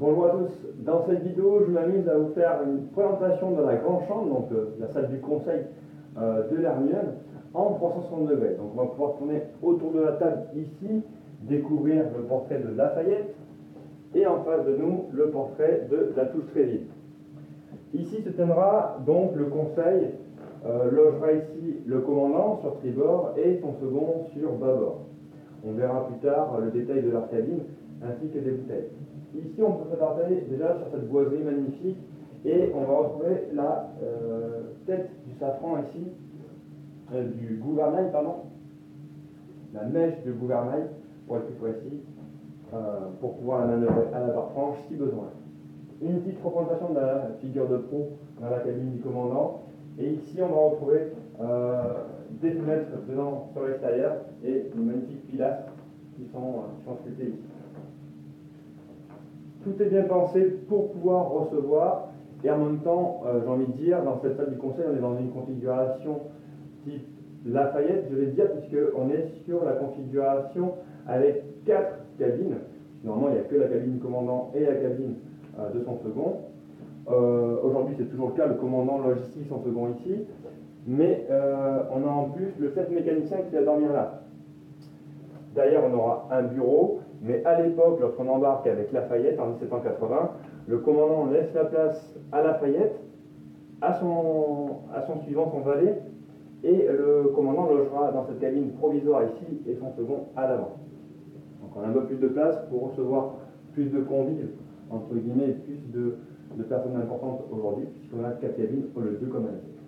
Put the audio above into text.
Bonjour à tous, dans cette vidéo je m'amuse à vous faire une présentation de la grande chambre, donc la salle du conseil de l'Hermione en 360 degrés. Donc on va pouvoir tourner autour de la table ici, découvrir le portrait de Lafayette et en face de nous le portrait de la touche Tréville. Ici se tiendra donc le conseil, logera ici le commandant sur tribord et son second sur bâbord. On verra plus tard le détail de leur cabine ainsi que des bouteilles. Ici, on peut s'attarder déjà sur cette boiserie magnifique et on va retrouver la tête du safran ici, du gouvernail, pardon, la mèche du gouvernail, pour être plus précis, pour pouvoir la manœuvrer à la barre franche si besoin. Une petite représentation de la figure de proue dans la cabine du commandant. Et ici, on va retrouver des fenêtres dedans sur l'extérieur et de magnifiques pilastres qui sont sculptés ici. Tout est bien pensé pour pouvoir recevoir et en même temps, j'ai envie de dire, dans cette salle du conseil, on est dans une configuration type Lafayette, je vais dire, puisqu'on est sur la configuration avec 4 cabines. Normalement, il n'y a que la cabine du commandant et la cabine de son second. Aujourd'hui, c'est toujours le cas, le commandant loge ici, son second ici. Mais on a en plus le 7 mécanicien qui va dormir là. Derrière, on aura un bureau. Mais à l'époque, lorsqu'on embarque avec Lafayette en 1780, le commandant laisse la place à Lafayette, à son suivant, son valet, et le commandant logera dans cette cabine provisoire ici et son second à l'avant. Donc on a un peu plus de place pour recevoir plus de convives, entre guillemets, et plus de personnes importantes aujourd'hui, puisqu'on a 4 cabines au lieu de 2 comme à l'époque.